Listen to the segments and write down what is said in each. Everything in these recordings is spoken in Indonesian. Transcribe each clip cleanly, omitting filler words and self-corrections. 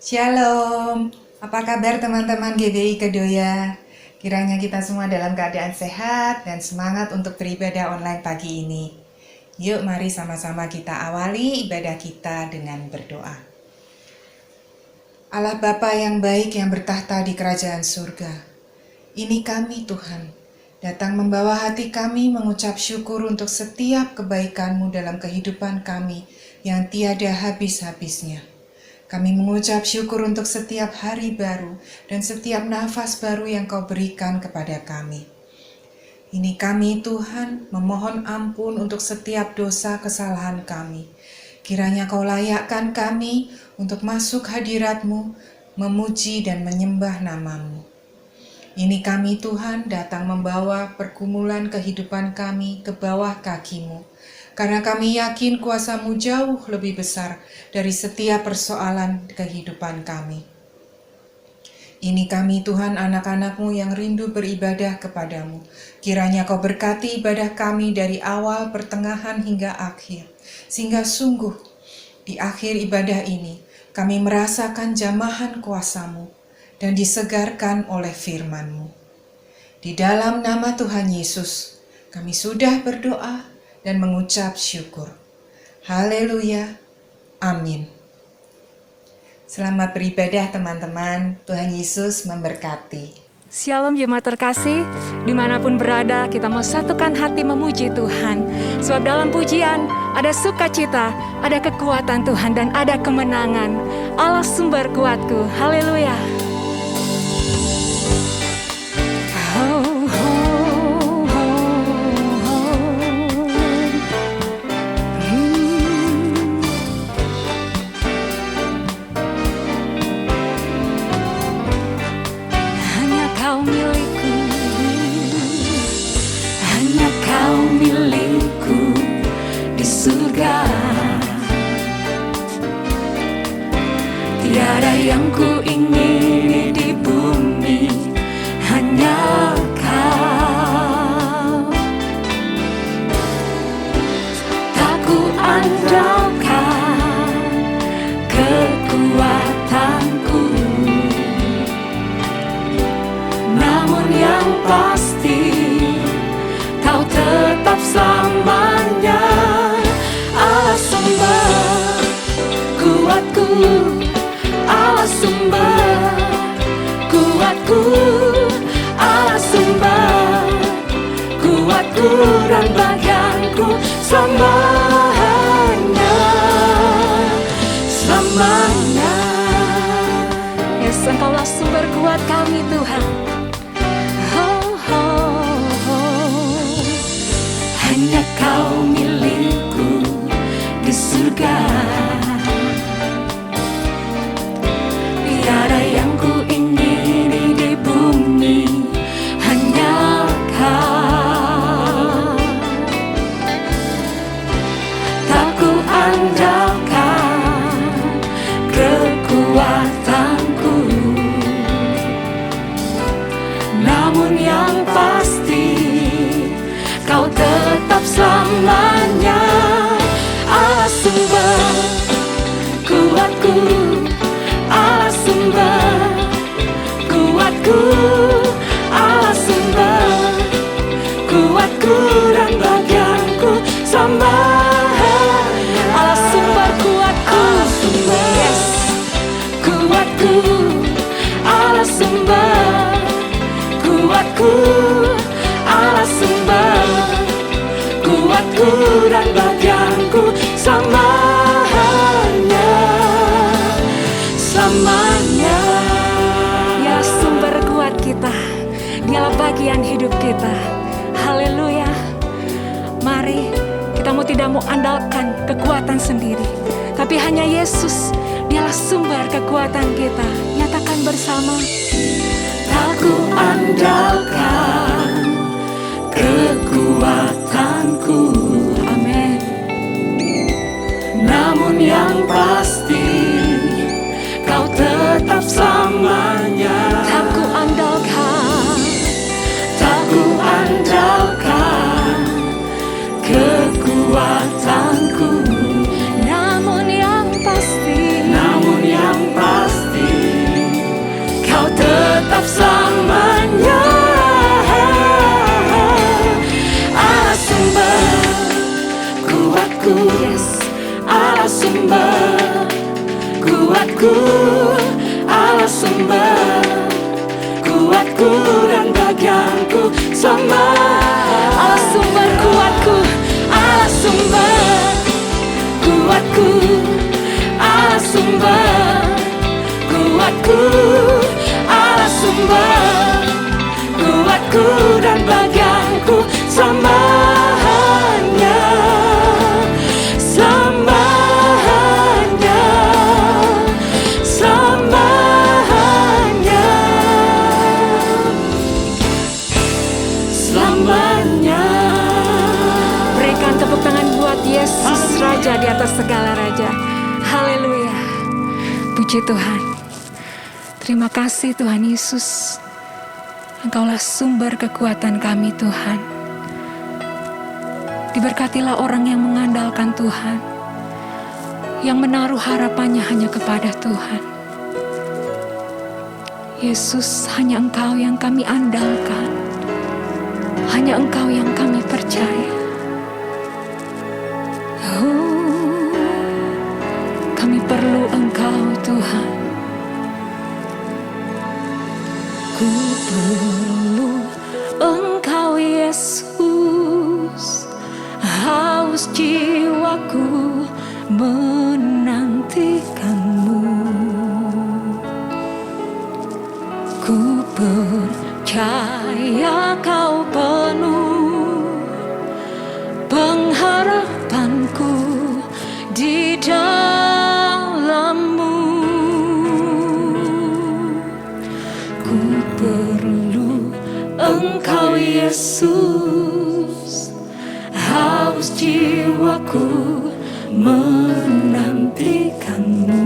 Shalom, apa kabar teman-teman GBI Kedoya? Kiranya kita semua dalam keadaan sehat dan semangat untuk beribadah online pagi ini. Yuk mari sama-sama kita awali ibadah kita dengan berdoa. Allah Bapa yang baik yang bertahta di kerajaan surga, ini kami Tuhan, datang membawa hati kami mengucap syukur untuk setiap kebaikan-Mu dalam kehidupan kami yang tiada habis-habisnya. Kami mengucap syukur untuk setiap hari baru dan setiap nafas baru yang Kau berikan kepada kami. Ini kami Tuhan memohon ampun untuk setiap dosa kesalahan kami. Kiranya Kau layakkan kami untuk masuk hadirat-Mu, memuji dan menyembah nama-Mu. Ini kami Tuhan datang membawa pergumulan kehidupan kami ke bawah kaki-Mu. Karena kami yakin kuasa-Mu jauh lebih besar dari setiap persoalan kehidupan kami. Ini kami Tuhan anak-anak-Mu yang rindu beribadah kepadamu. Kiranya Kau berkati ibadah kami dari awal, pertengahan hingga akhir. Sehingga sungguh di akhir ibadah ini kami merasakan jamahan kuasa-Mu dan disegarkan oleh firman-Mu. Di dalam nama Tuhan Yesus kami sudah berdoa dan mengucap syukur. Haleluya. Amin. Selamat beribadah teman-teman. Tuhan Yesus memberkati. Shalom jemaat terkasih, dimanapun berada kita mau satukan hati memuji Tuhan. Sebab dalam pujian ada sukacita, ada kekuatan Tuhan dan ada kemenangan. Allah sumber kuatku, haleluya. Tiada yang ku ingini di bumi, hanya Kau. Tak ku andalkan kekuatanku, namun yang pasti Kau tetap selamanya. Allah sumber kuatku, Allah sumber kuatku, Allah sumber kuatku dan bagianku selamanya, selamanya. Yes, Engkaulah sumber kuat kami Tuhan. Hanya Kau milikku di surga. Tiada yang ku ingini di bumi, hanya Kau. Tak ku andalkan kekuatanku, namun yang pasti Kau tetap selamanya. Allah sumber kuatku, Allah sumber kuatku, Allah sumber kuatku dan bagianku selamanya. Allah sumber kuatku, Allah sumber yes, kuatku, Allah sumber kuatku, Allah sumber kuatku dan bagianku selamanya, selamanya. ya sumber kuat kita, dialah bagian hidup kita. Haleluya. Mari kita tidak mau andalkan kekuatan sendiri, tapi hanya Yesus, dialah sumber kekuatan kita. Nyatakan bersama. Tak ku andalkan kekuatanku, Amin. namun yang pasti Kau tetap selamanya. Tak ku andalkan, Tak ku andalkan kekuatanku, namun yang pasti namun yang pasti kuatku, Allah sumber kuatku dan bagianku sama. Allah sumber kuatku, Allah sumber Kuatku, Allah sumber kuatku, Allah sumber kuatku dan bagianku semuanya, semuanya, semuanya, selamanya. Berikan tepuk tangan buat Yesus, Raja di atas segala raja. Haleluya. Puji Tuhan. Terima kasih Tuhan Yesus. Engkaulah sumber kekuatan kami Tuhan. Diberkatilah orang yang mengandalkan Tuhan, yang menaruh harapannya hanya kepada Tuhan. Yesus, hanya Engkau yang kami andalkan, hanya Engkau yang kami percaya. Oh, kami perlu Engkau Tuhan. Ku perlu Engkau Yesus, haus jiwaku menantikanmu. Ku percaya Kau penuh pengharapanku di dalam-Mu. Ku perlu Engkau Yesus, haus jiwaku menantikanmu.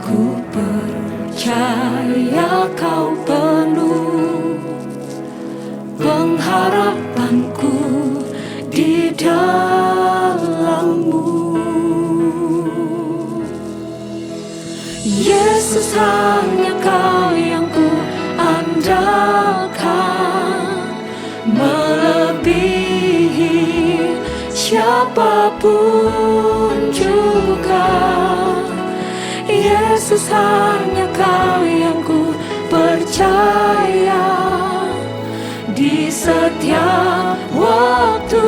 Ku percaya Kau penuh pengharapanku di dalam-Mu. Yesus, hanya Kau yang ku andalkan, melebihi siapapun juga. Yesus, hanya Kau yang ku percaya di setiap waktu.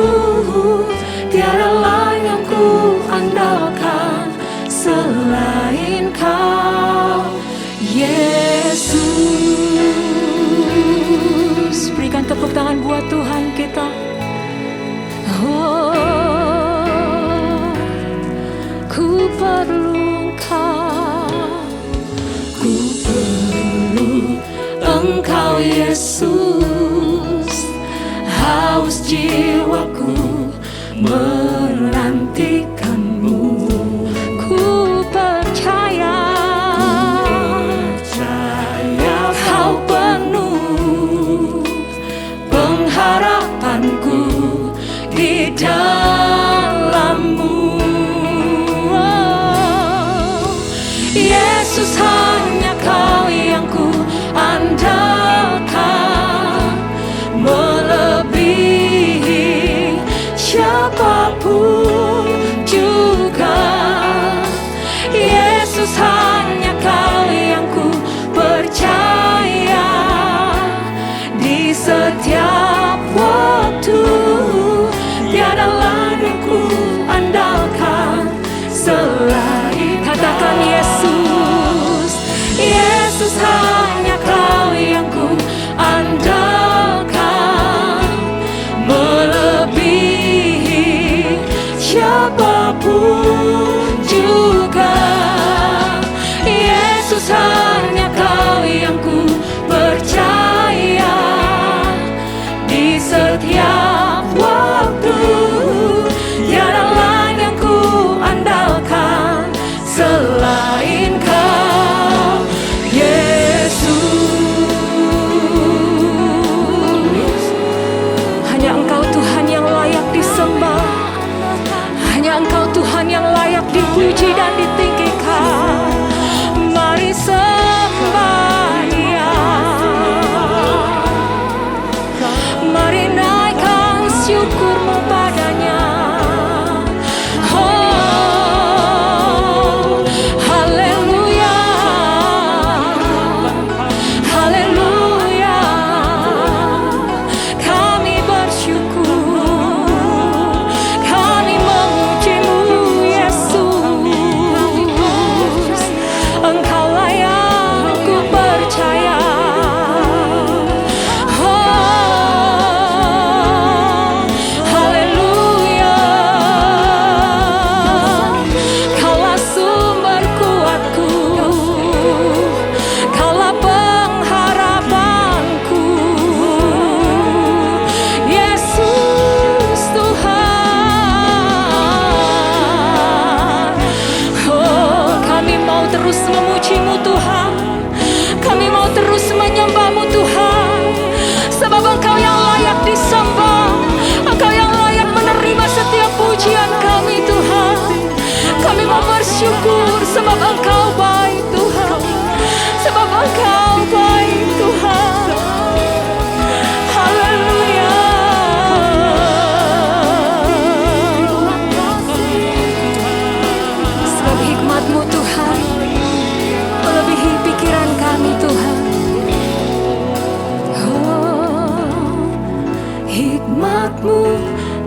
Tiada lain yang ku andalkan selain Kau, Yesus. Berikan tepuk tangan buat Tuhan kita. Oh, ku perlu Engkau, ku perlu Engkau Yesus, haus jiwaku menantikanmu. Ku percaya Kau penuh pengharapanku di dalam-Mu. Oh, Yesus, hanya Kau yang ku andalkan, melebihi siapapun juga. Yesus, hanya Kau yang ku percaya di setiap waktu. Tiada lain yang ku andalkan selain. Katakan Yesus, Yesus, hanya Kau yang ku andalkan, melebihi siapapun juga. Yesus, hanya Kau yang ku percaya di setiap waktu. Tiada lain yang ku andalkan selain Kau, Yesus. Hanya Engkau Tuhan yang layak disembah, hanya Engkau Tuhan yang layak dipuji dan ditinggikan. Mari sembah Dia, mari naikkan syukurmu padanya. Oh,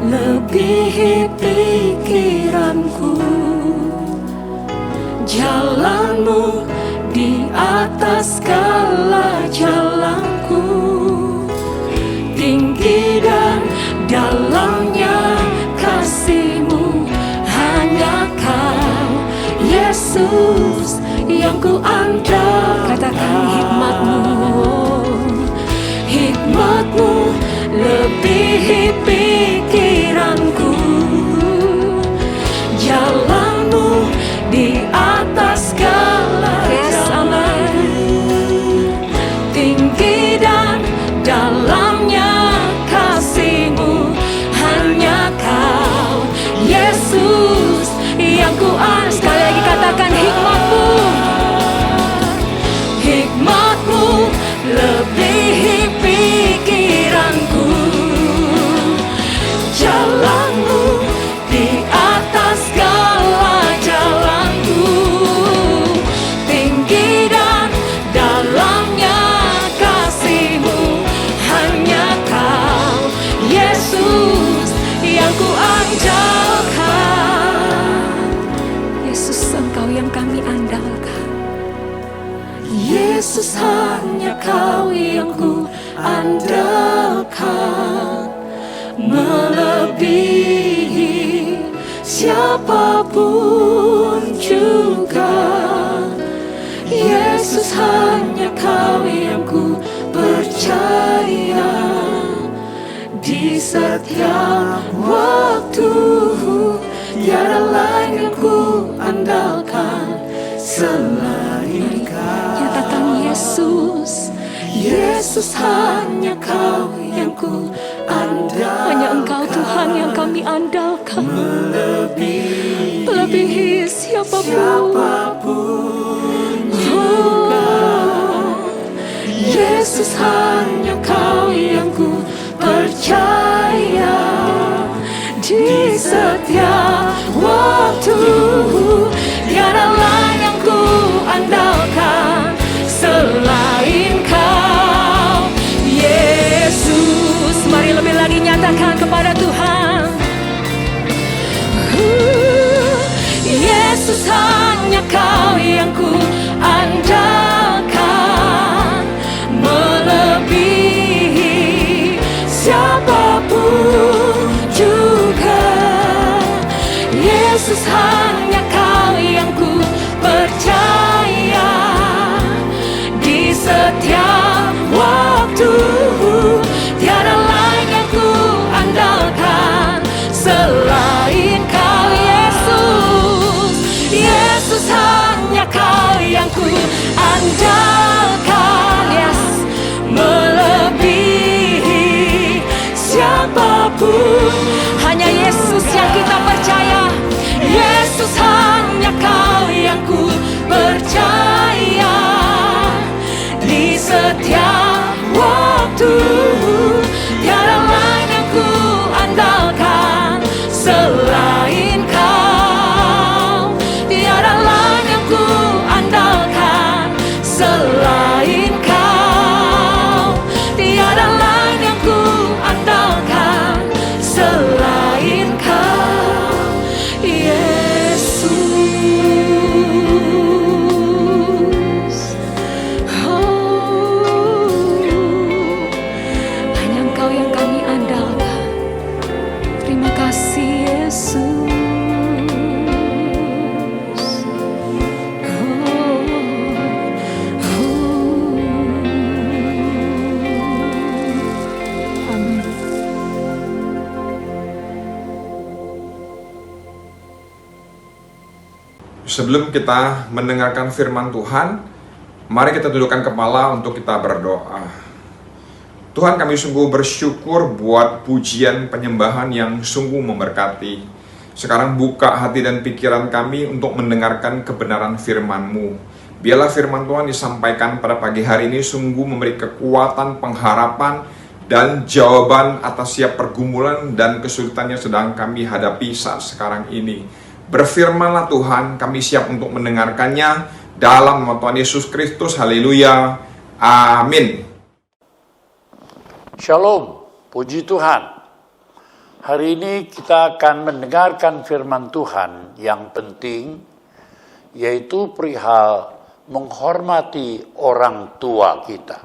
lebihi pikiranku. Jalan-Mu di atas segala jalanku, tinggi dan dalamnya kasih-Mu. Hanya Kau, Yesus, yang ku andalkan. Katakan hikmat-Mu, Hikmat-Mu lebihi pikiranku. Jalan-Mu di atas segala yes, jalan, tinggi dan dalamnya kasih-Mu. Hanya Kau, Yesus, yang ku andalkan. sekali lagi katakan hikmat-Mu, Hikmat-Mu lebihi pikiranku. Jalan-Mu di atas segala jalanku, tinggi dan dalamnya kasih-Mu. Hanya Kau, Yesus, yang ku andalkan. Yesus, Engkau yang kami andalkan. Yesus, hanya Kau yang ku andalkan, melebihi siapapun juga. Yesus, hanya Kau yang ku percaya, di setiap waktu tiada lain yang ku andalkan selain Kau. Nyatakan Yesus, Yesus, hanya Kau yang ku andalkan. hanya Engkau Tuhan yang kami andalkan, melebihi siapapun. Yesus, hanya Kau yang ku percaya, di setiap waktu tiada lain yang ku andalkan selain Kau. Yesus, mari lebih lagi nyatakan kepada Tuhan. Yesus, hanya Kau yang ku andalkan, melebihi siapapun juga. Yesus, hanya Kau yang ku percaya, di setiap waktu tiada lain yang ku andalkan selain Kau. Yesus, Yesus, hanya Kau yang ku andalkan, Yes, melebihi siapapun. hanya Yesus yang kita percaya. Yesus, hanya Kau yang ku percaya, di setiap waktu tiada lain yang ku andalkan selain Kau. Tiada lain yang ku andalkan selain Kau. Tiada lain yang ku andalkan selain Kau, Yesus. Hanya Engkau yang kami andalkan. Terima kasih Yesus. Amin. Sebelum kita mendengarkan firman Tuhan, mari kita tundukkan kepala untuk kita berdoa. Tuhan, kami sungguh bersyukur buat pujian penyembahan yang sungguh memberkati. Sekarang buka hati dan pikiran kami untuk mendengarkan kebenaran firman-Mu. Biarlah firman Tuhan disampaikan pada pagi hari ini sungguh memberi kekuatan, pengharapan, dan jawaban atas setiap pergumulan dan kesulitan yang sedang kami hadapi saat sekarang ini. Berfirmanlah Tuhan, kami siap untuk mendengarkannya dalam nama Tuhan Yesus Kristus. Haleluya. Amin. Shalom, puji Tuhan. Hari ini kita akan mendengarkan firman Tuhan yang penting, yaitu perihal menghormati orang tua kita.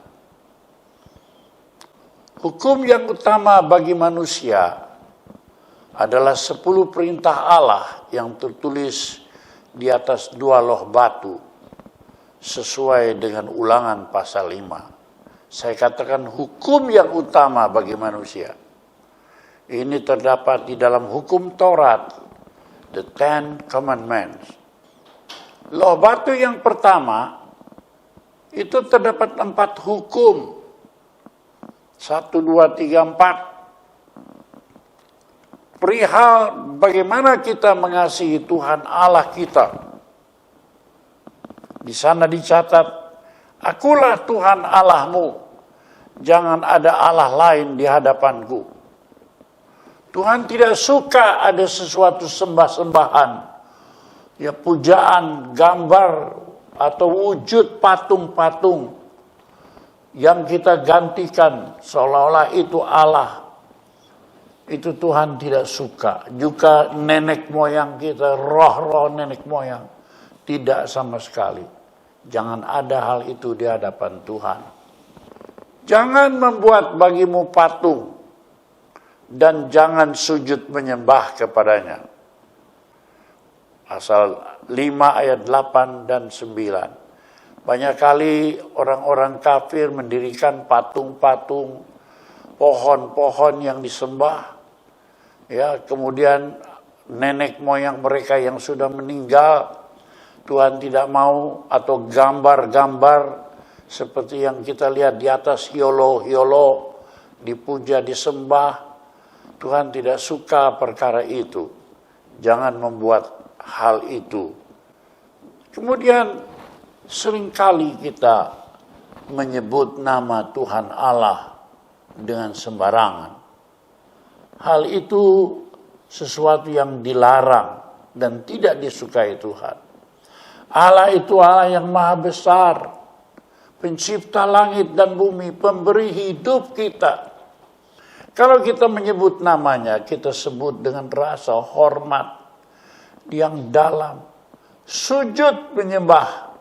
Hukum yang utama bagi manusia adalah 10 perintah Allah yang tertulis di atas 2 loh batu, sesuai dengan Ulangan pasal 5. Saya katakan hukum yang utama bagi manusia. Ini terdapat di dalam hukum Taurat, the 10 Commandments. Loh batu yang pertama, itu terdapat 4 hukum. 1, 2, 3, 4. Perihal bagaimana kita mengasihi Tuhan Allah kita. Di sana dicatat, akulah Tuhan Allahmu, jangan ada Allah lain di hadapanku. Tuhan tidak suka ada sesuatu sembah-sembahan, ya pujaan, gambar, atau wujud patung-patung yang kita gantikan seolah-olah itu Allah. Itu Tuhan tidak suka. Juga nenek moyang kita, roh-roh nenek moyang, tidak sama sekali. Jangan ada hal itu di hadapan Tuhan. Jangan membuat bagimu patung, dan jangan sujud menyembah kepadanya. Pasal 5 ayat 8 dan 9. Banyak kali orang-orang kafir mendirikan patung-patung, pohon-pohon yang disembah. Ya, kemudian nenek moyang mereka yang sudah meninggal, Tuhan tidak mau, atau gambar-gambar seperti yang kita lihat di atas hiolo-hiolo, dipuja, disembah. Tuhan tidak suka perkara itu. Jangan membuat hal itu. Kemudian seringkali kita menyebut nama Tuhan Allah dengan sembarangan. Hal itu sesuatu yang dilarang dan tidak disukai Tuhan. Allah itu Allah yang maha besar, pencipta langit dan bumi, pemberi hidup kita. Kalau kita menyebut namanya, kita sebut dengan rasa hormat yang dalam. Sujud menyembah.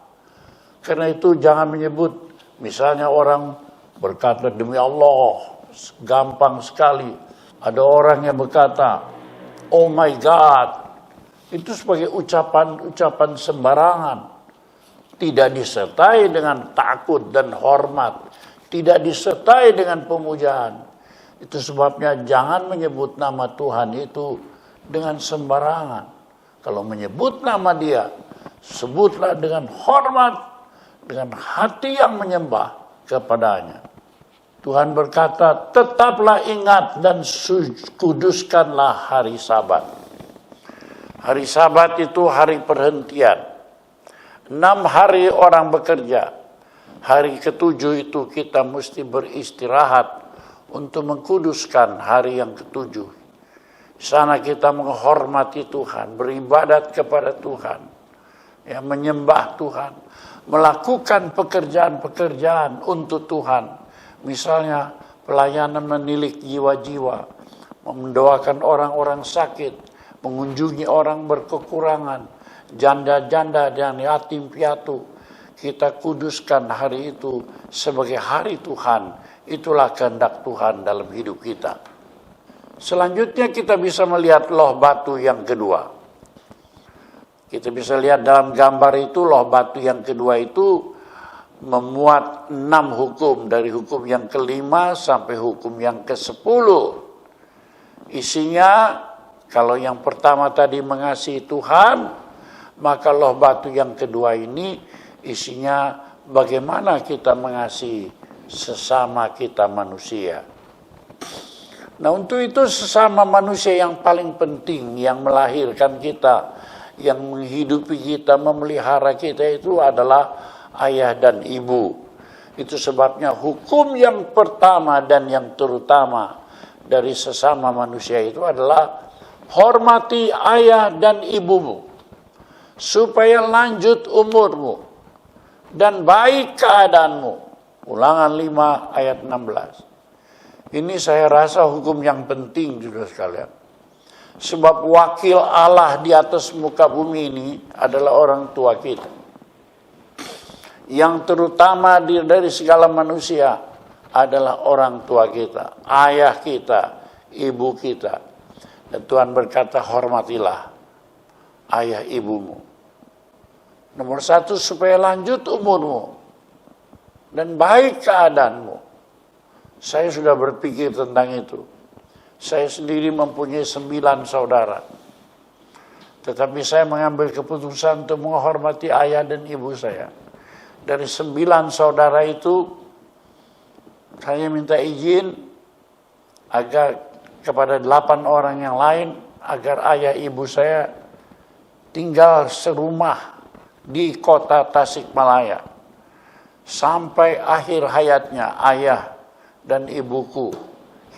Karena itu jangan menyebut, misalnya orang berkata demi Allah, gampang sekali. Ada orang yang berkata, oh my God. Itu sebagai ucapan-ucapan sembarangan. Tidak disertai dengan takut dan hormat. Tidak disertai dengan pemujaan. Itu sebabnya jangan menyebut nama Tuhan itu dengan sembarangan. Kalau menyebut nama Dia, sebutlah dengan hormat, dengan hati yang menyembah kepadanya. Tuhan berkata, tetaplah ingat dan kuduskanlah hari Sabat. Hari Sabat itu hari perhentian. 6 hari orang bekerja. Hari ke-7 itu kita mesti beristirahat untuk mengkuduskan hari yang ke-7. Di sana kita menghormati Tuhan, beribadat kepada Tuhan, ya, menyembah Tuhan, melakukan pekerjaan-pekerjaan untuk Tuhan. Misalnya pelayanan menilik jiwa-jiwa, mendoakan orang-orang sakit, mengunjungi orang berkekurangan, janda-janda dan yatim piatu. Kita kuduskan hari itu sebagai hari Tuhan. Itulah kehendak Tuhan dalam hidup kita. Selanjutnya kita bisa melihat loh batu yang kedua. Kita bisa lihat dalam gambar itu, loh batu yang kedua itu memuat 6 hukum. Dari hukum yang ke-5 sampai hukum yang ke-10. Isinya, kalau yang pertama tadi mengasihi Tuhan, maka loh batu yang kedua ini isinya bagaimana kita mengasihi sesama kita manusia. Nah, untuk itu sesama manusia yang paling penting, yang melahirkan kita, yang menghidupi kita, memelihara kita itu adalah ayah dan ibu. Itu sebabnya hukum yang pertama dan yang terutama dari sesama manusia itu adalah hormati ayah dan ibumu, supaya lanjut umurmu dan baik keadaanmu. Ulangan 5 ayat 16. Ini saya rasa hukum yang penting juga sekalian. Sebab wakil Allah di atas muka bumi ini adalah orang tua kita. Yang terutama dari segala manusia adalah orang tua kita, ayah kita, ibu kita. Dan Tuhan berkata, hormatilah ayah ibumu. Nomor satu, supaya lanjut umurmu dan baik keadaanmu. Saya sudah berpikir tentang itu. Saya sendiri mempunyai 9 saudara. Tetapi saya mengambil keputusan untuk menghormati ayah dan ibu saya. Dari 9 saudara itu, saya minta izin agar kepada 8 orang yang lain, agar ayah ibu saya tinggal serumah di kota Tasikmalaya. Sampai akhir hayatnya ayah dan ibuku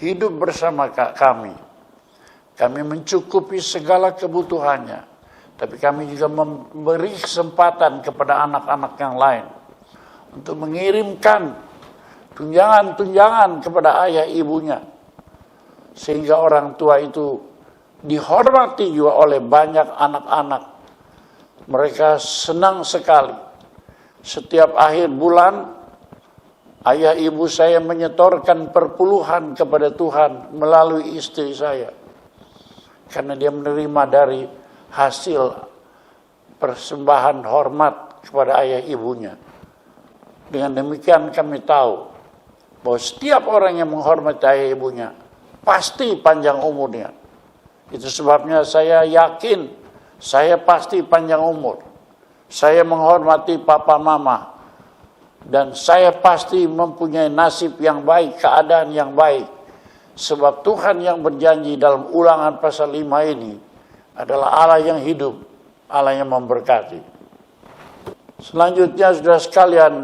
hidup bersama kami. Kami mencukupi segala kebutuhannya. Tapi kami juga memberi kesempatan kepada anak-anak yang lain untuk mengirimkan tunjangan-tunjangan kepada ayah ibunya. Sehingga orang tua itu dihormati juga oleh banyak anak-anak. Mereka senang sekali. Setiap akhir bulan, ayah ibu saya menyetorkan perpuluhan kepada Tuhan melalui istri saya. Karena dia menerima dari hasil persembahan hormat kepada ayah ibunya. Dengan demikian kami tahu bahwa setiap orang yang menghormati ayah ibunya pasti panjang umurnya. Itu sebabnya saya yakin saya pasti panjang umur. Saya menghormati papa mama. Dan saya pasti mempunyai nasib yang baik, keadaan yang baik. Sebab Tuhan yang berjanji dalam Ulangan pasal 5 ini adalah Allah yang hidup, Allah yang memberkati. Selanjutnya saudara sekalian,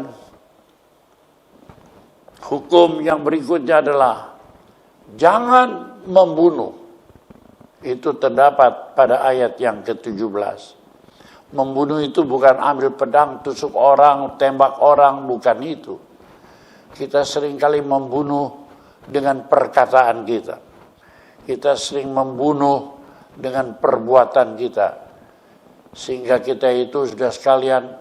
hukum yang berikutnya adalah jangan membunuh. Itu terdapat pada ayat yang ke-17. Membunuh itu bukan ambil pedang, tusuk orang, tembak orang, bukan itu. Kita seringkali membunuh dengan perkataan kita. Kita sering membunuh dengan perbuatan kita. Sehingga kita itu sudah sekalian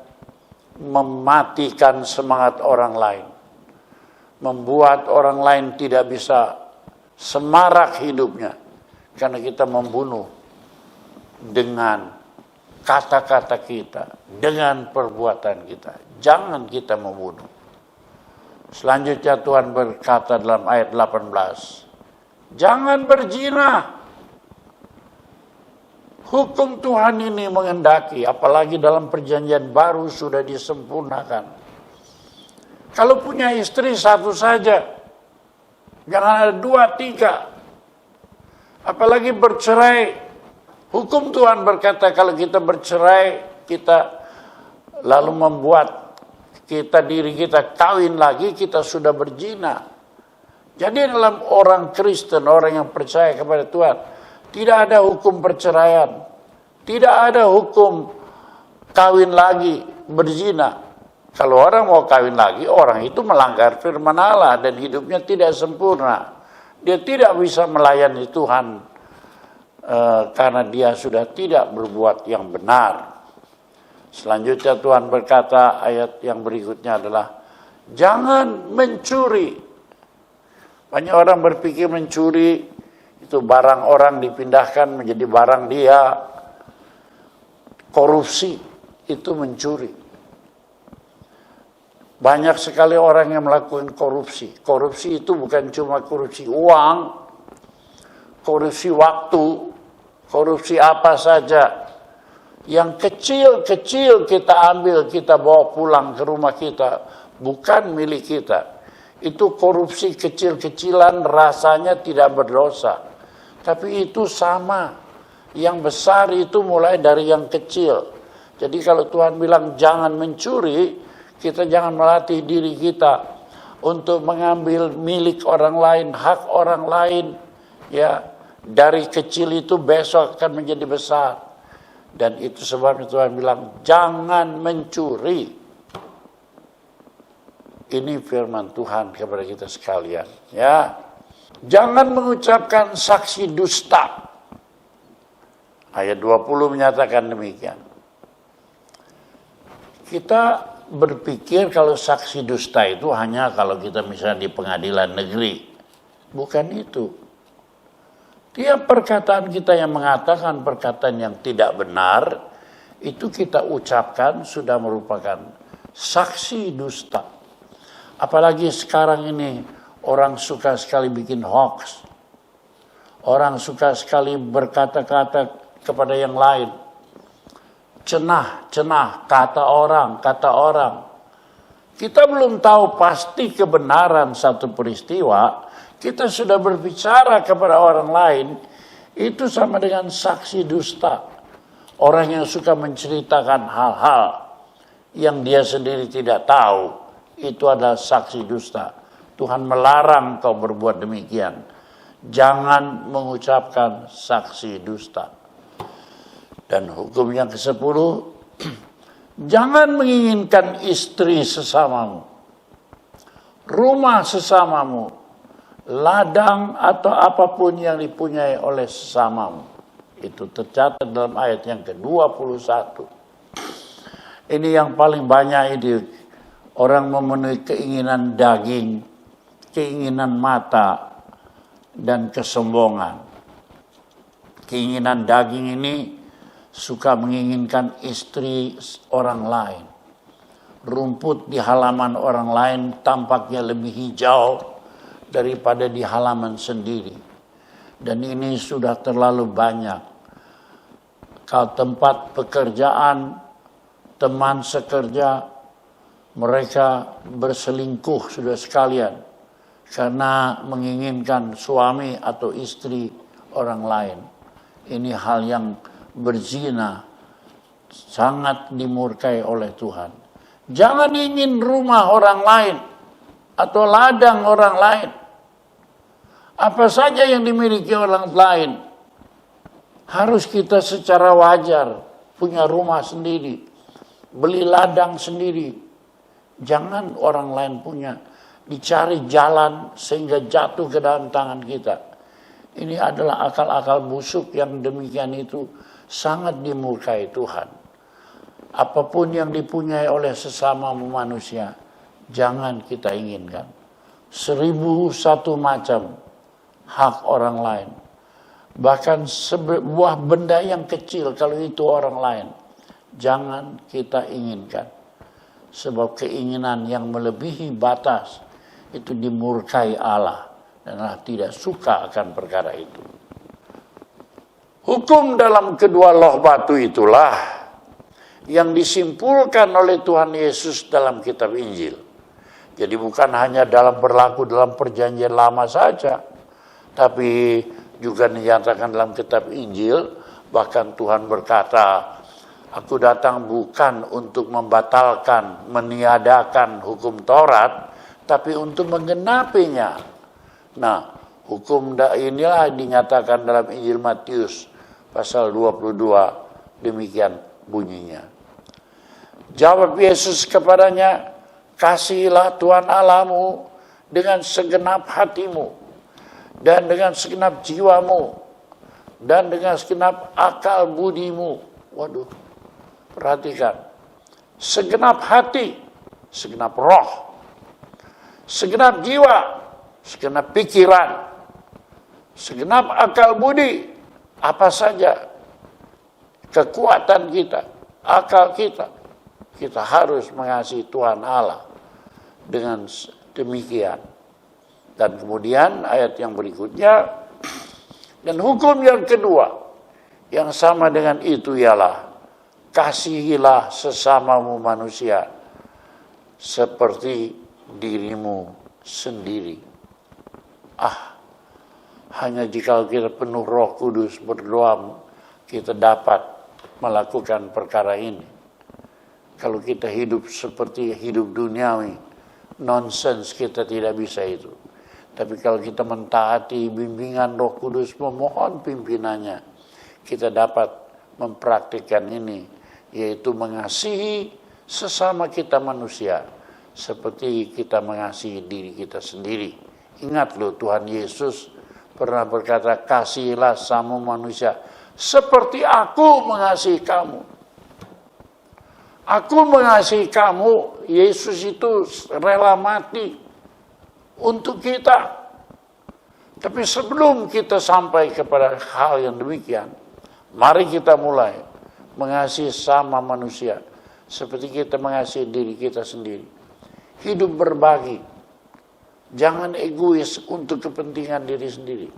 mematikan semangat orang lain. Membuat orang lain tidak bisa semarak hidupnya. Karena kita membunuh dengan kata-kata kita, dengan perbuatan kita. Jangan kita membunuh. Selanjutnya Tuhan berkata dalam ayat 18, jangan berzina. Hukum Tuhan ini menghendaki, apalagi dalam perjanjian baru sudah disempurnakan. Kalau punya istri satu saja, jangan ada 2, 3. Apalagi bercerai. Hukum Tuhan berkata kalau kita bercerai, kita lalu membuat diri kita kawin lagi, kita sudah berzina. Jadi dalam orang Kristen, orang yang percaya kepada Tuhan, tidak ada hukum perceraian. Tidak ada hukum kawin lagi, berzina. Kalau orang mau kawin lagi, orang itu melanggar firman Allah dan hidupnya tidak sempurna. Dia tidak bisa melayani Tuhan karena dia sudah tidak berbuat yang benar. Selanjutnya Tuhan berkata, ayat yang berikutnya adalah jangan mencuri. Banyak orang berpikir mencuri itu barang orang dipindahkan menjadi barang dia. Korupsi itu mencuri. Banyak sekali orang yang melakukan korupsi. Korupsi itu bukan cuma korupsi uang, korupsi waktu, korupsi apa saja. Yang kecil-kecil kita ambil, kita bawa pulang ke rumah kita, bukan milik kita. Itu korupsi kecil-kecilan, rasanya tidak berdosa. Tapi itu sama. Yang besar itu mulai dari yang kecil. Jadi kalau Tuhan bilang jangan mencuri, kita jangan melatih diri kita untuk mengambil milik orang lain, hak orang lain. Ya, dari kecil itu besok akan menjadi besar. Dan itu sebabnya Tuhan bilang jangan mencuri. Ini firman Tuhan kepada kita sekalian. Ya, Jangan mengucapkan saksi dusta. Ayat 20 menyatakan demikian. Kita berpikir kalau saksi dusta itu hanya kalau kita misalnya di pengadilan negeri. Bukan itu. Tiap perkataan kita yang mengatakan perkataan yang tidak benar, itu kita ucapkan sudah merupakan saksi dusta. Apalagi sekarang ini orang suka sekali bikin hoax. Orang suka sekali berkata-kata kepada yang lain. Cenah, kata orang. Kita belum tahu pasti kebenaran satu peristiwa, kita sudah berbicara kepada orang lain, itu sama dengan saksi dusta. Orang yang suka menceritakan hal-hal yang dia sendiri tidak tahu, itu adalah saksi dusta. Tuhan melarang kau berbuat demikian. Jangan mengucapkan saksi dusta. Dan hukum yang ke-10, jangan menginginkan istri sesamamu, rumah sesamamu, ladang atau apapun yang dipunyai oleh sesamamu. Itu tercatat dalam ayat yang ke-21. Ini yang paling banyak ini, orang memenuhi keinginan daging, keinginan mata, dan kesombongan. Keinginan daging ini suka menginginkan istri orang lain. Rumput di halaman orang lain tampaknya lebih hijau daripada di halaman sendiri. Dan ini sudah terlalu banyak. Kalau tempat pekerjaan, teman sekerja, mereka berselingkuh sudah sekalian. Karena menginginkan suami atau istri orang lain. Ini hal yang berzina, sangat dimurkai oleh Tuhan. Jangan ingin rumah orang lain atau ladang orang lain. Apa saja yang dimiliki orang lain, harus kita secara wajar punya rumah sendiri, beli ladang sendiri. Jangan orang lain punya, dicari jalan sehingga jatuh ke dalam tangan kita. Ini adalah akal-akal busuk yang demikian itu sangat dimurkai Tuhan. Apapun yang dipunyai oleh sesama manusia, jangan kita inginkan. 1001 macam hak orang lain. Bahkan sebuah benda yang kecil kalau itu orang lain, jangan kita inginkan. Sebab keinginan yang melebihi batas itu dimurkai Allah. Dan Allah tidak suka akan perkara itu. Hukum dalam kedua loh batu itulah yang disimpulkan oleh Tuhan Yesus dalam kitab Injil. Jadi bukan hanya berlaku dalam perjanjian lama saja, tapi juga dinyatakan dalam kitab Injil. Bahkan Tuhan berkata, aku datang bukan untuk membatalkan, meniadakan hukum Taurat, tapi untuk menggenapinya. Nah, hukum inilah dinyatakan dalam Injil Matius pasal 22, demikian bunyinya. Jawab Yesus kepadanya, kasihilah Tuhan Allahmu dengan segenap hatimu, dan dengan segenap jiwamu, dan dengan segenap akal budimu. Waduh, perhatikan. Segenap hati, segenap roh, segenap jiwa, segenap pikiran, segenap akal budi, apa saja kekuatan kita, akal kita, kita harus mengasihi Tuhan Allah dengan demikian. Dan kemudian ayat yang berikutnya, dan hukum yang kedua yang sama dengan itu ialah kasihilah sesamamu manusia seperti dirimu sendiri. Hanya jika kita penuh Roh Kudus berdoa, kita dapat melakukan perkara ini. Kalau kita hidup seperti hidup duniawi, nonsens, kita tidak bisa itu. Tapi kalau kita mentaati bimbingan Roh Kudus, memohon pimpinannya, kita dapat mempraktikkan ini, yaitu mengasihi sesama kita manusia seperti kita mengasihi diri kita sendiri. Ingat loh, Tuhan Yesus pernah berkata, kasihilah sama manusia seperti aku mengasihi kamu. Aku mengasihi kamu. Yesus itu rela mati untuk kita. Tapi sebelum kita sampai kepada hal yang demikian, mari kita mulai mengasihi sama manusia seperti kita mengasihi diri kita sendiri. Hidup berbagi. Jangan egois untuk kepentingan diri sendiri.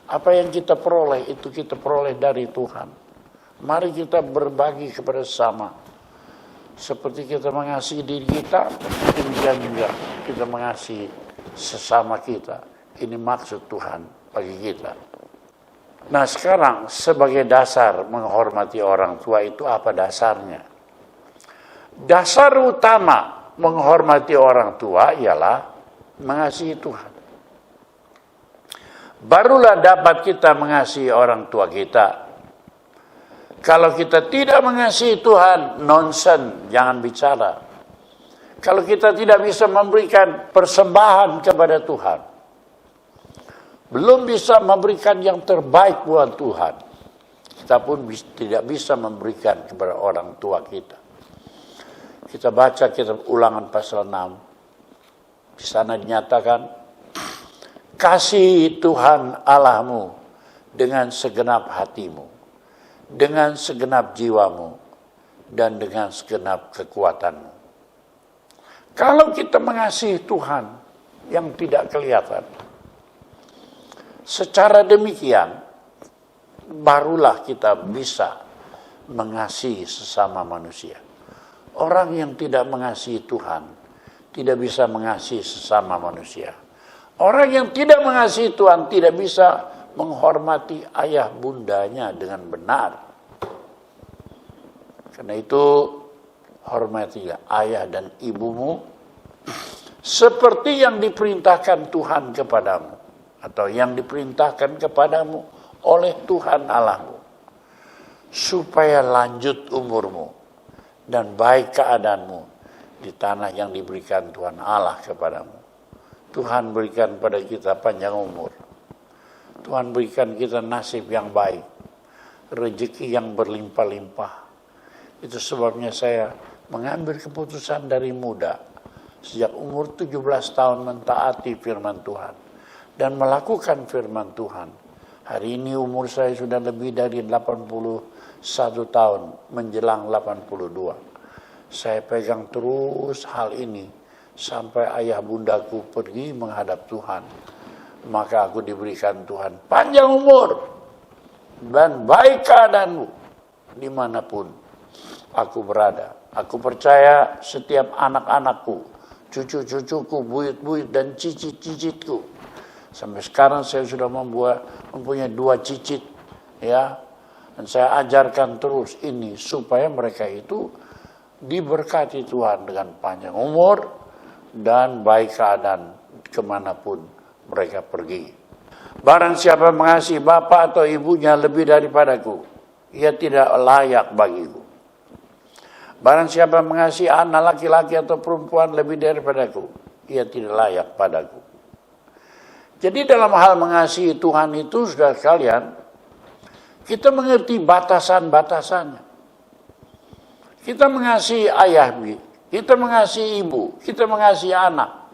Apa yang kita peroleh itu kita peroleh dari Tuhan. Mari kita berbagi kepada sesama. Seperti kita mengasihi diri kita, demikian juga kita mengasihi sesama kita. Ini maksud Tuhan bagi kita. Nah sekarang sebagai dasar menghormati orang tua itu apa dasarnya? Dasar utama menghormati orang tua ialah mengasihi Tuhan. Barulah dapat kita mengasihi orang tua kita. Kalau kita tidak mengasihi Tuhan, nonsen, jangan bicara. Kalau kita tidak bisa memberikan persembahan kepada Tuhan, belum bisa memberikan yang terbaik buat Tuhan, kita pun tidak bisa memberikan kepada orang tua kita. Kita baca kitab Ulangan pasal 6. Di sana dinyatakan, kasih Tuhan Allahmu dengan segenap hatimu, dengan segenap jiwamu, dan dengan segenap kekuatanmu. Kalau kita mengasihi Tuhan yang tidak kelihatan, secara demikian, barulah kita bisa mengasihi sesama manusia. Orang yang tidak mengasihi Tuhan, tidak bisa mengasihi sesama manusia. Orang yang tidak mengasihi Tuhan tidak bisa menghormati ayah bundanya dengan benar. Karena itu, hormatilah ayah dan ibumu seperti yang diperintahkan Tuhan kepadamu, atau yang diperintahkan kepadamu oleh Tuhan Allahmu, supaya lanjut umurmu dan baik keadaanmu di tanah yang diberikan Tuhan Allah kepadamu. Tuhan berikan pada kita panjang umur. Tuhan berikan kita nasib yang baik, rezeki yang berlimpah-limpah. Itu sebabnya saya mengambil keputusan dari muda, sejak umur 17 tahun mentaati firman Tuhan dan melakukan firman Tuhan. Hari ini umur saya sudah lebih dari 81 tahun, menjelang 82. Saya pegang terus hal ini sampai ayah bundaku pergi menghadap Tuhan. Maka aku diberikan Tuhan panjang umur dan baik keadaanmu dimanapun aku berada. Aku percaya setiap anak-anakku, cucu-cucuku, buyut-buyut dan cicit-cicitku. Sampai sekarang saya sudah mempunyai 2 cicit, ya. Dan saya ajarkan terus ini supaya mereka itu diberkati Tuhan dengan panjang umur dan baik keadaan kemanapun mereka pergi. Barang siapa mengasihi bapa atau ibunya lebih daripadaku, ia tidak layak bagiku. Barang siapa mengasihi anak laki-laki atau perempuan lebih daripadaku, ia tidak layak padaku. Jadi dalam hal mengasihi Tuhan itu, saudara sekalian, kita mengerti batasan-batasannya. Kita mengasihi ayah, kita mengasihi ibu, kita mengasihi anak.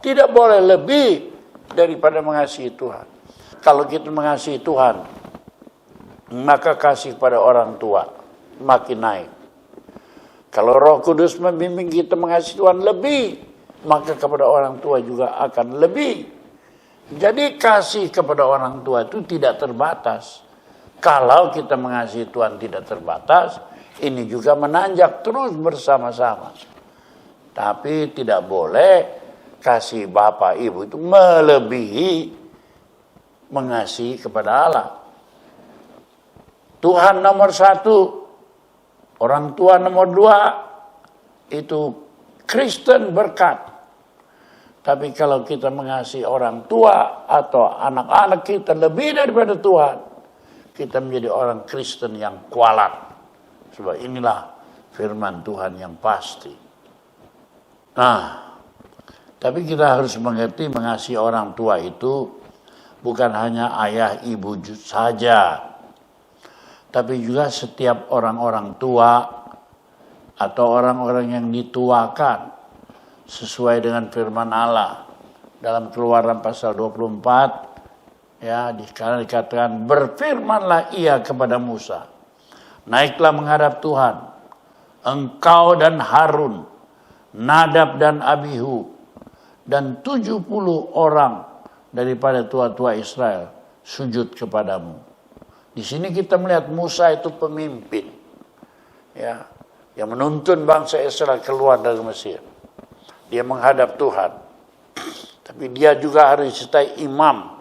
Tidak boleh lebih daripada mengasihi Tuhan. Kalau kita mengasihi Tuhan, maka kasih pada orang tua makin naik. Kalau Roh Kudus membimbing kita mengasihi Tuhan lebih, maka kepada orang tua juga akan lebih. Jadi kasih kepada orang tua itu tidak terbatas. Kalau kita mengasihi Tuhan tidak terbatas, ini juga menanjak terus bersama-sama. Tapi tidak boleh kasih bapak ibu itu melebihi mengasihi kepada Allah. Tuhan nomor 1, orang tua nomor 2, itu Kristen berkat. Tapi kalau kita mengasihi orang tua atau anak-anak kita lebih daripada Tuhan, kita menjadi orang Kristen yang kualat. Sebab inilah firman Tuhan yang pasti. Nah, Tapi kita harus mengerti mengasihi orang tua itu bukan hanya ayah ibu saja, tapi juga setiap orang-orang tua atau orang-orang yang dituakan sesuai dengan firman Allah dalam Keluaran pasal 24 ya, karena dikatakan berfirmanlah ia kepada Musa, naiklah menghadap Tuhan, engkau dan Harun, Nadab dan Abihu, dan 70 orang daripada tua-tua Israel sujud kepadamu. Di sini kita melihat Musa itu pemimpin, ya, yang menuntun bangsa Israel keluar dari Mesir. Dia menghadap Tuhan, tapi dia juga harus disertai imam,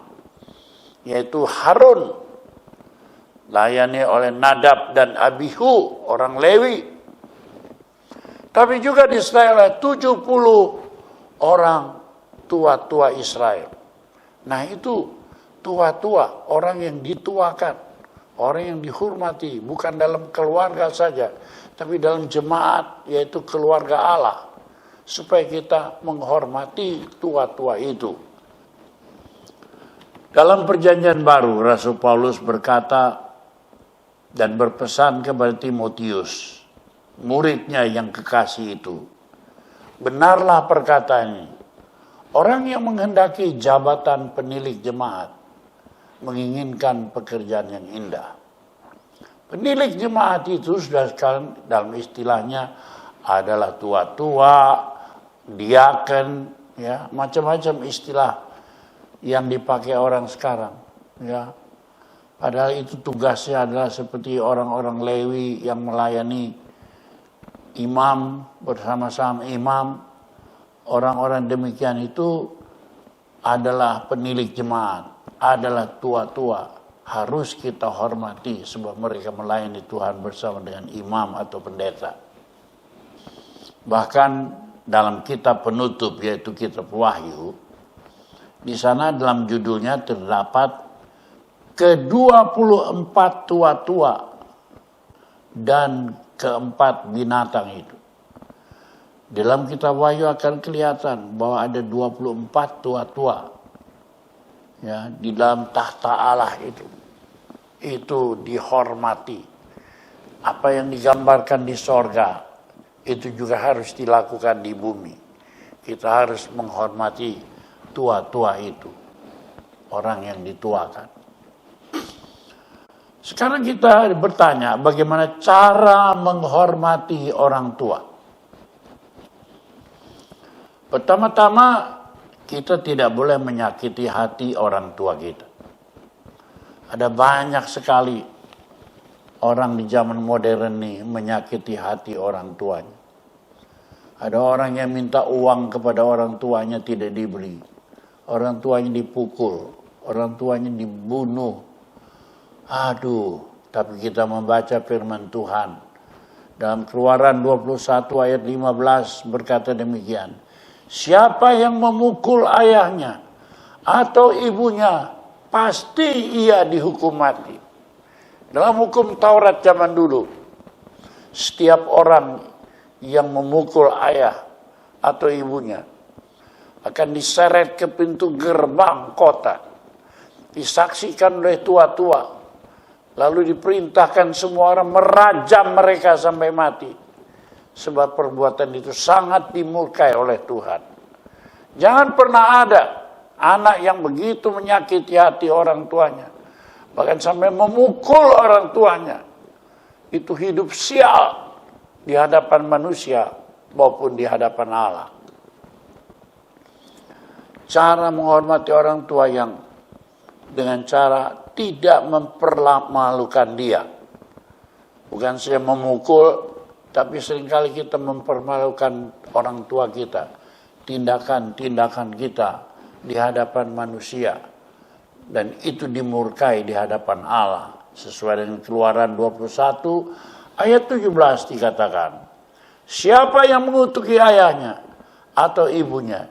yaitu Harun, layani oleh Nadab dan Abihu, orang Lewi. Tapi juga disertai oleh 70 orang tua-tua Israel. Nah itu tua-tua, orang yang dituakan, orang yang dihormati, bukan dalam keluarga saja, tapi dalam jemaat, yaitu keluarga Allah. Supaya kita menghormati tua-tua itu. Dalam perjanjian baru, Rasul Paulus berkata dan berpesan kepada Timotius, muridnya yang kekasih itu, benarlah perkataannya. Orang yang menghendaki jabatan penilik jemaat menginginkan pekerjaan yang indah. Penilik jemaat itu sudah sekarang dalam istilahnya adalah tua-tua, diaken, ya, macam-macam istilah yang dipakai orang sekarang, ya. Padahal itu tugasnya adalah seperti orang-orang Lewi yang melayani imam, bersama-sama imam. Orang-orang demikian itu adalah penilik jemaat, adalah tua-tua. Harus kita hormati sebab mereka melayani Tuhan bersama dengan imam atau pendeta. Bahkan dalam kitab penutup, yaitu kitab Wahyu, di sana dalam judulnya terdapat ke-24 tua-tua dan keempat binatang itu. Dalam kitab Wahyu akan kelihatan bahwa ada 24 tua-tua, ya, di dalam tahta Allah itu. Itu dihormati. Apa yang digambarkan di sorga itu juga harus dilakukan di bumi. Kita harus menghormati tua-tua itu, orang yang dituakan. Sekarang kita bertanya, bagaimana cara menghormati orang tua? Pertama-tama, kita tidak boleh menyakiti hati orang tua kita. Ada banyak sekali orang di zaman modern ini menyakiti hati orang tuanya. Ada orang yang minta uang kepada orang tuanya tidak diberi. Orang tuanya dipukul, orang tuanya dibunuh. Aduh, tapi kita membaca firman Tuhan. Dalam Keluaran 21 ayat 15 berkata demikian. Siapa yang memukul ayahnya atau ibunya, pasti ia dihukum mati. Dalam hukum Taurat zaman dulu, setiap orang yang memukul ayah atau ibunya akan diseret ke pintu gerbang kota, disaksikan oleh tua-tua, lalu diperintahkan semua orang merajam mereka sampai mati. Sebab perbuatan itu sangat dimurkai oleh Tuhan. Jangan pernah ada anak yang begitu menyakiti hati orang tuanya, bahkan sampai memukul orang tuanya. Itu hidup sial di hadapan manusia maupun di hadapan Allah. Cara menghormati orang tua yang dengan cara tidak mempermalukan dia. Bukan saja memukul, tapi seringkali kita mempermalukan orang tua kita. Tindakan-tindakan kita di hadapan manusia. Dan itu dimurkai di hadapan Allah. Sesuai dengan Keluaran 21 ayat 17 dikatakan. Siapa yang mengutuki ayahnya atau ibunya,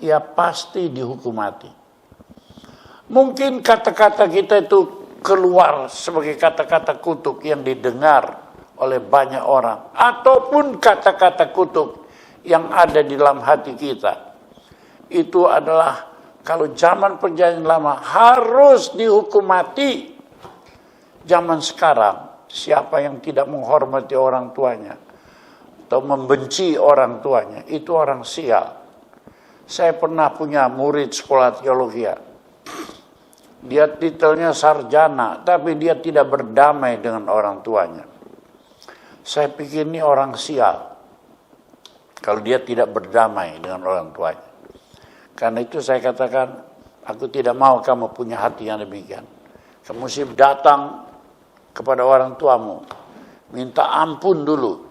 ia pasti dihukum mati. Mungkin kata-kata kita itu keluar sebagai kata-kata kutuk yang didengar oleh banyak orang, ataupun kata-kata kutuk yang ada di dalam hati kita. itu adalah kalau zaman perjanjian lama harus dihukum mati. Zaman sekarang siapa yang tidak menghormati orang tuanya atau membenci orang tuanya itu orang sial. Saya pernah punya murid sekolah teologi. Dia titelnya sarjana, tapi dia tidak berdamai dengan orang tuanya. Saya pikir ini orang sial kalau dia tidak berdamai dengan orang tuanya. Karena itu saya katakan, aku tidak mau kamu punya hati yang demikian. Kamu mesti datang kepada orang tuamu, minta ampun dulu,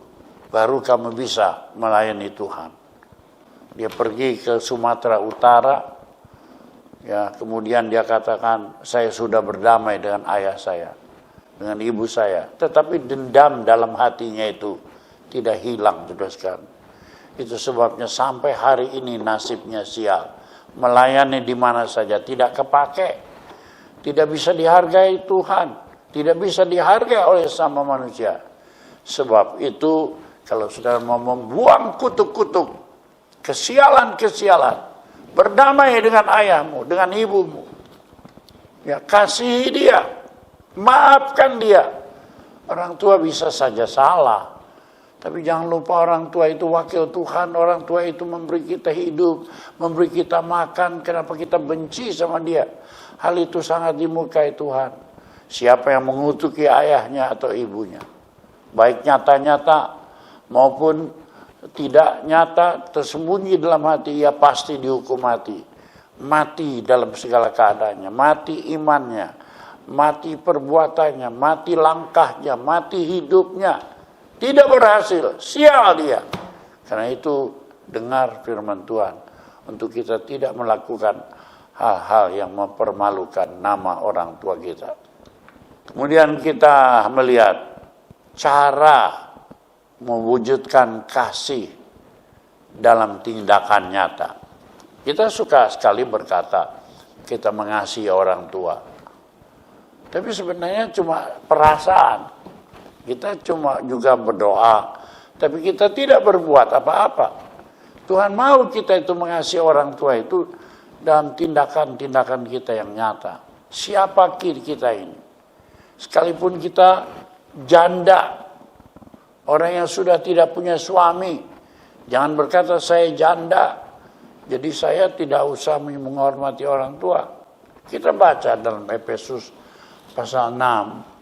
baru kamu bisa melayani Tuhan. Dia pergi ke Sumatera Utara, ya, kemudian dia katakan, saya sudah berdamai dengan ayah saya, dengan ibu saya. Tetapi dendam dalam hatinya itu tidak hilang, saudara sekalian. Itu sebabnya sampai hari ini nasibnya sial. Melayani di mana saja tidak kepake. Tidak bisa dihargai Tuhan. Tidak bisa dihargai oleh sama manusia. Sebab itu kalau saudara mau membuang kutuk-kutuk, kesialan-kesialan, berdamai dengan ayahmu, dengan ibumu. Ya, kasihi dia. Maafkan dia. Orang tua bisa saja salah. Tapi jangan lupa orang tua itu wakil Tuhan. Orang tua itu memberi kita hidup, memberi kita makan. Kenapa kita benci sama dia? Hal itu sangat dimurkai Tuhan. Siapa yang mengutuki ayahnya atau ibunya, baik nyata-nyata maupun tidak nyata, tersembunyi dalam hati, ia pasti dihukum mati. Mati dalam segala keadaannya, mati imannya, mati perbuatannya, mati langkahnya, mati hidupnya. Tidak berhasil, sial dia. Karena itu dengar firman Tuhan untuk kita tidak melakukan hal-hal yang mempermalukan nama orang tua kita. Kemudian kita melihat cara mewujudkan kasih dalam tindakan nyata. Kita suka sekali berkata kita mengasihi orang tua. Tapi sebenarnya cuma perasaan. Kita cuma juga berdoa, tapi kita tidak berbuat apa-apa. Tuhan mau kita itu mengasihi orang tua itu dalam tindakan-tindakan kita yang nyata. Siapa kita ini? Sekalipun kita janda, orang yang sudah tidak punya suami, jangan berkata saya janda, jadi saya tidak usah menghormati orang tua. Kita baca dalam Efesus pasal 6.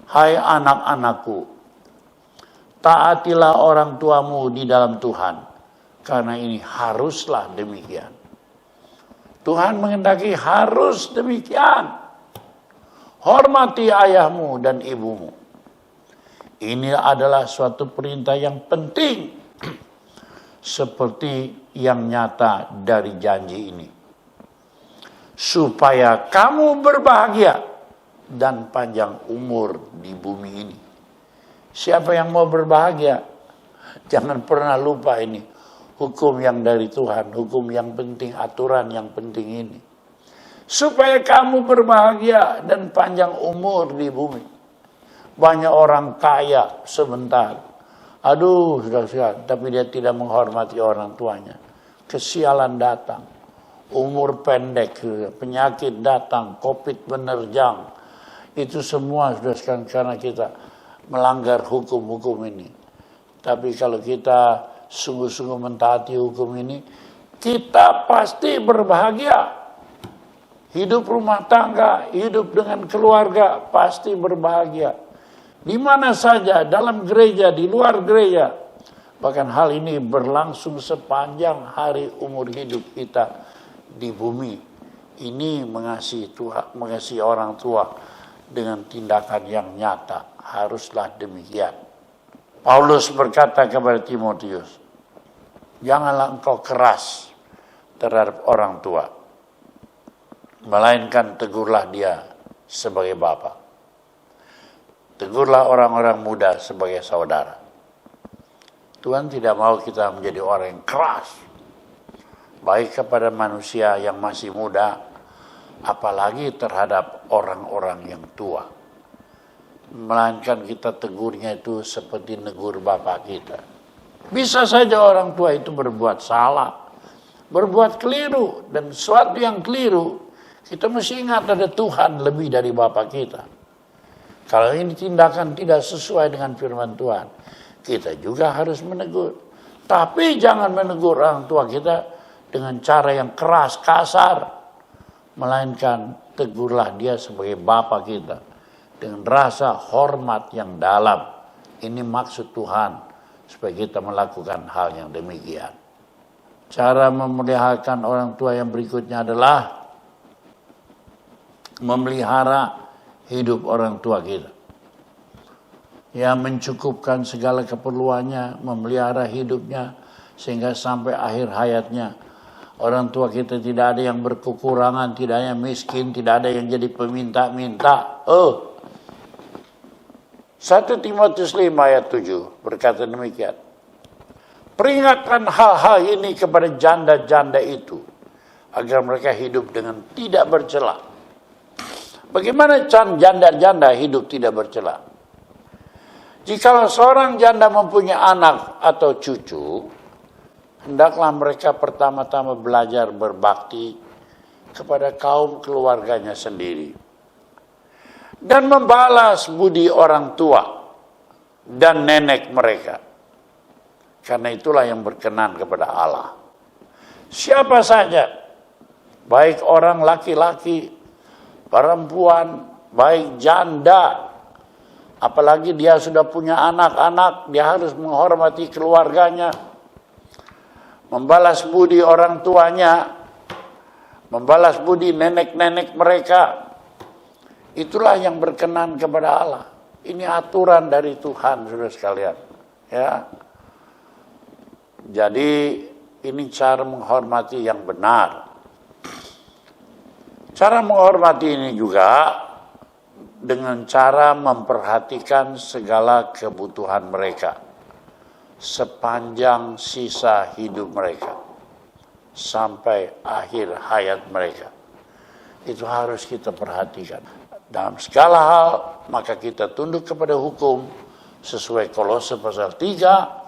Hai anak-anakku, taatilah orang tuamu di dalam Tuhan, karena ini haruslah demikian. Tuhan menghendaki harus demikian. Hormati ayahmu dan ibumu. Ini adalah suatu perintah yang penting, seperti yang nyata dari janji ini. Supaya kamu berbahagia dan panjang umur di bumi ini. Siapa yang mau berbahagia? Jangan pernah lupa ini. Hukum yang dari Tuhan, hukum yang penting, aturan yang penting ini. Supaya kamu berbahagia dan panjang umur di bumi. Banyak orang kaya sebentar. Aduh, sudah, tapi dia tidak menghormati orang tuanya. Kesialan datang. Umur pendek, penyakit datang, COVID menerjang. Itu semua sudah sekarang karena kita melanggar hukum-hukum ini. Tapi kalau kita sungguh-sungguh mentaati hukum ini, kita pasti berbahagia. Hidup rumah tangga, hidup dengan keluarga, pasti berbahagia. Di mana saja, dalam gereja, di luar gereja. Bahkan hal ini berlangsung sepanjang hari umur hidup kita di bumi. Ini mengasihi Tuhan, mengasihi orang tua dengan tindakan yang nyata. Haruslah demikian. Paulus berkata kepada Timotius, janganlah engkau keras terhadap orang tua, melainkan tegurlah dia sebagai bapa. Tegurlah orang-orang muda sebagai saudara. Tuhan tidak mau kita menjadi orang yang keras, baik kepada manusia yang masih muda, apalagi terhadap orang-orang yang tua. Melainkan kita tegurnya itu seperti negur bapak kita. Bisa saja orang tua itu berbuat salah, berbuat keliru dan sesuatu yang keliru, kita mesti ingat ada Tuhan lebih dari Bapa kita. Kalau ini tindakan tidak sesuai dengan firman Tuhan, kita juga harus menegur. Tapi jangan menegur orang tua kita dengan cara yang keras, kasar. Melainkan tegurlah dia sebagai Bapa kita dengan rasa hormat yang dalam. Ini maksud Tuhan supaya kita melakukan hal yang demikian. Cara memeliharakan orang tua yang berikutnya adalah memelihara hidup orang tua kita. Yang mencukupkan segala keperluannya, memelihara hidupnya sehingga sampai akhir hayatnya orang tua kita tidak ada yang berkekurangan, tidak ada yang miskin, tidak ada yang jadi peminta-minta. 1 Timotius 5 ayat 7 berkata demikian. Peringatkan hal-hal ini kepada janda-janda itu agar mereka hidup dengan tidak bercela. Bagaimana janda-janda hidup tidak bercela? Jikalau seorang janda mempunyai anak atau cucu, hendaklah mereka pertama-tama belajar berbakti kepada kaum keluarganya sendiri dan membalas budi orang tua dan nenek mereka. Karena itulah yang berkenan kepada Allah. Siapa saja, baik orang laki-laki, perempuan, baik janda, apalagi dia sudah punya anak-anak, dia harus menghormati keluarganya, membalas budi orang tuanya, membalas budi nenek-nenek mereka. Itulah yang berkenan kepada Allah. Ini aturan dari Tuhan, saudara sekalian. Ya. Jadi ini cara menghormati yang benar. Cara menghormati ini juga dengan cara memperhatikan segala kebutuhan mereka sepanjang sisa hidup mereka sampai akhir hayat mereka. Itu harus kita perhatikan. Dalam segala hal maka kita tunduk kepada hukum sesuai Kolose pasal 3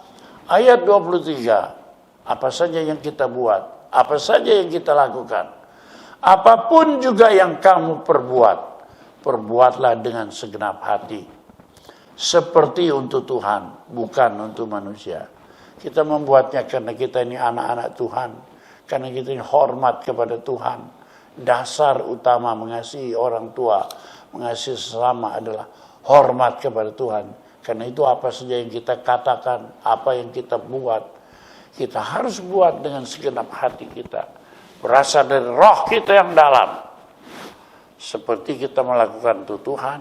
ayat 23. Apa saja yang kita buat, apa saja yang kita lakukan, apapun juga yang kamu perbuat, perbuatlah dengan segenap hati. Seperti untuk Tuhan, bukan untuk manusia. Kita membuatnya karena kita ini anak-anak Tuhan. Karena kita ini hormat kepada Tuhan. Dasar utama mengasihi orang tua, mengasihi sesama adalah hormat kepada Tuhan. Karena itu apa saja yang kita katakan, apa yang kita buat, kita harus buat dengan segenap hati kita. Berasal dari roh kita yang dalam. Seperti kita melakukan untuk Tuhan,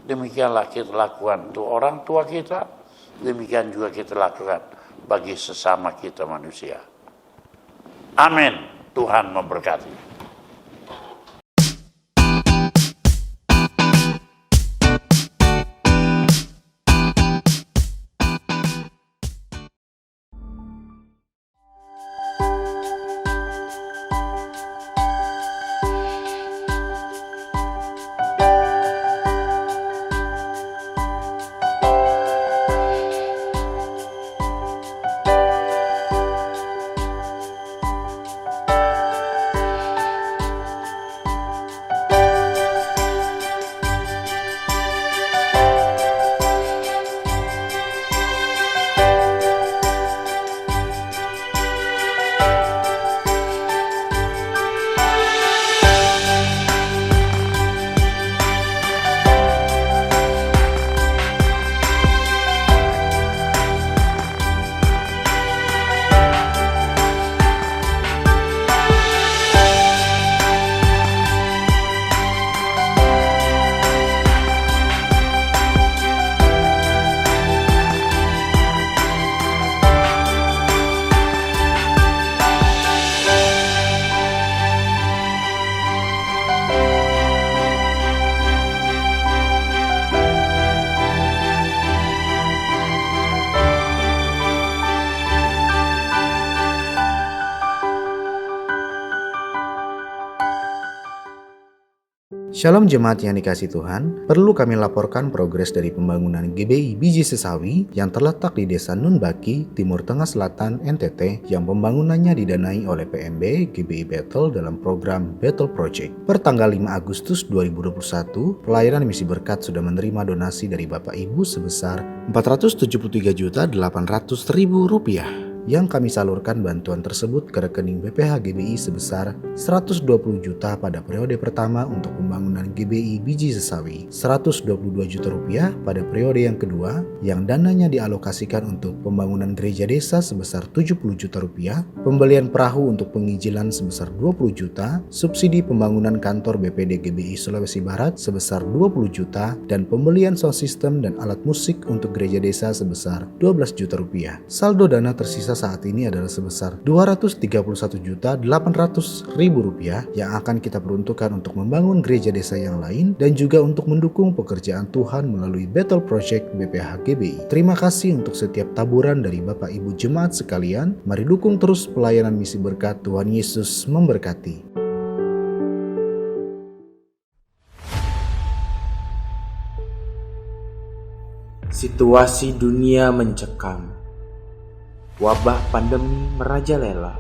demikianlah kita lakukan untuk orang tua kita, demikian juga kita lakukan bagi sesama kita manusia. Amin. Tuhan memberkati. Shalom jemaat yang dikasih Tuhan, perlu kami laporkan progres dari pembangunan GBI Biji Sesawi yang terletak di Desa Nunbaki, Timur Tengah Selatan, NTT, yang pembangunannya didanai oleh PMB GBI Bethel dalam program Bethel Project. Per tanggal 5 Agustus 2021, pelayanan misi berkat sudah menerima donasi dari Bapak Ibu sebesar Rp473.800.000 yang kami salurkan bantuan tersebut ke rekening BPH GBI sebesar 120 juta pada periode pertama untuk pembangunan GBI Biji Sesawi, 122 juta rupiah pada periode yang kedua yang dananya dialokasikan untuk pembangunan gereja desa sebesar 70 juta rupiah, pembelian perahu untuk penginjilan sebesar 20 juta, subsidi pembangunan kantor BPD GBI Sulawesi Barat sebesar 20 juta, dan pembelian sound system dan alat musik untuk gereja desa sebesar 12 juta rupiah. Saldo dana tersisa saat ini adalah sebesar Rp231.800.000 yang akan kita peruntukkan untuk membangun gereja desa yang lain dan juga untuk mendukung pekerjaan Tuhan melalui Bethel Project BPH GBI. Terima kasih untuk setiap taburan dari Bapak Ibu jemaat sekalian. Mari dukung terus pelayanan misi berkat. Tuhan Yesus memberkati. Situasi dunia mencekam. Wabah pandemi merajalela.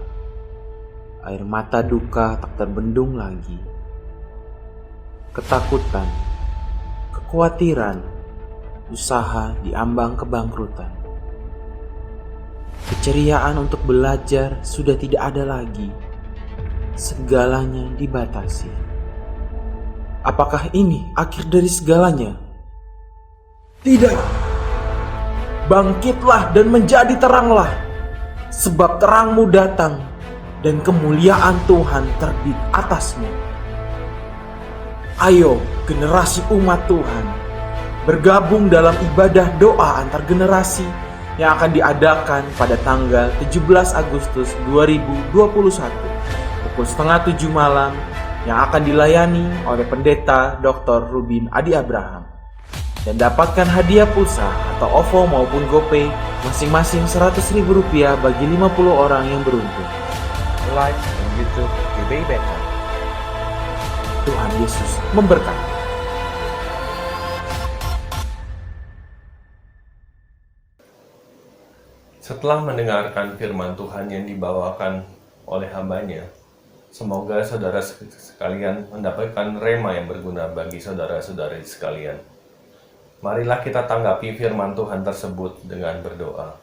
Air mata duka tak terbendung lagi. Ketakutan, kekhawatiran, usaha diambang kebangkrutan. Keceriaan untuk belajar sudah tidak ada lagi. Segalanya dibatasi. Apakah ini akhir dari segalanya? Tidak. Bangkitlah dan menjadi teranglah. Sebab terangmu datang dan kemuliaan Tuhan terbit atasmu. Ayo generasi umat Tuhan bergabung dalam ibadah doa antar generasi yang akan diadakan pada tanggal 17 Agustus 2021 pukul 6:30 malam yang akan dilayani oleh Pendeta Dr. Rubin Adi Abraham. Dan dapatkan hadiah pulsa atau OVO maupun GoPay masing-masing Rp100.000 bagi 50 orang yang beruntung. Live di YouTube GBI Bethel. Tuhan Yesus memberkati. Setelah mendengarkan firman Tuhan yang dibawakan oleh hamba-Nya, semoga saudara sekalian mendapatkan rema yang berguna bagi saudara-saudari sekalian. Marilah kita tanggapi firman Tuhan tersebut dengan berdoa.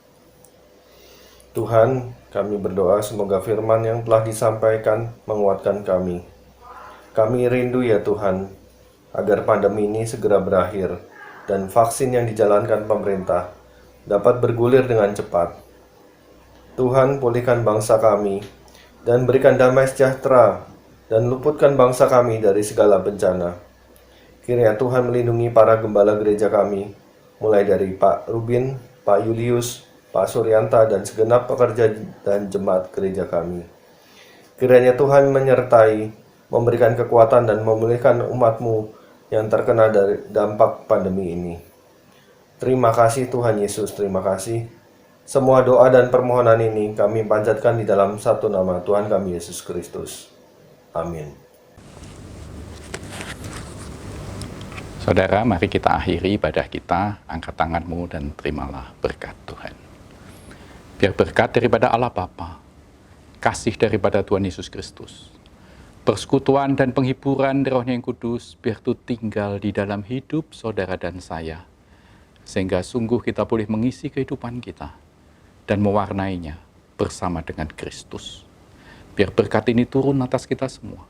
Tuhan, kami berdoa semoga firman yang telah disampaikan menguatkan kami. Kami rindu ya Tuhan, agar pandemi ini segera berakhir dan vaksin yang dijalankan pemerintah dapat bergulir dengan cepat. Tuhan, pulihkan bangsa kami dan berikan damai sejahtera dan luputkan bangsa kami dari segala bencana. Kiranya Tuhan melindungi para gembala gereja kami, mulai dari Pak Rubin, Pak Julius, Pak Suryanta, dan segenap pekerja dan jemaat gereja kami. Kiranya Tuhan menyertai, memberikan kekuatan dan memulihkan umat-Mu yang terkena dari dampak pandemi ini. Terima kasih Tuhan Yesus, terima kasih. Semua doa dan permohonan ini kami panjatkan di dalam satu nama Tuhan kami Yesus Kristus. Amin. Saudara, mari kita akhiri ibadah kita, angkat tanganmu dan terimalah berkat Tuhan. Biar berkat daripada Allah Bapa, kasih daripada Tuhan Yesus Kristus, persekutuan dan penghiburan Roh-Nya yang kudus, biar itu tinggal di dalam hidup saudara dan saya, sehingga sungguh kita boleh mengisi kehidupan kita dan mewarnainya bersama dengan Kristus. Biar berkat ini turun atas kita semua,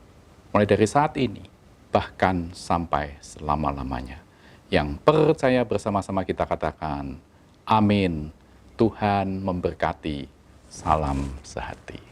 mulai dari saat ini, bahkan sampai selama-lamanya. Yang percaya bersama-sama kita katakan, amin. Tuhan memberkati. Salam sehati.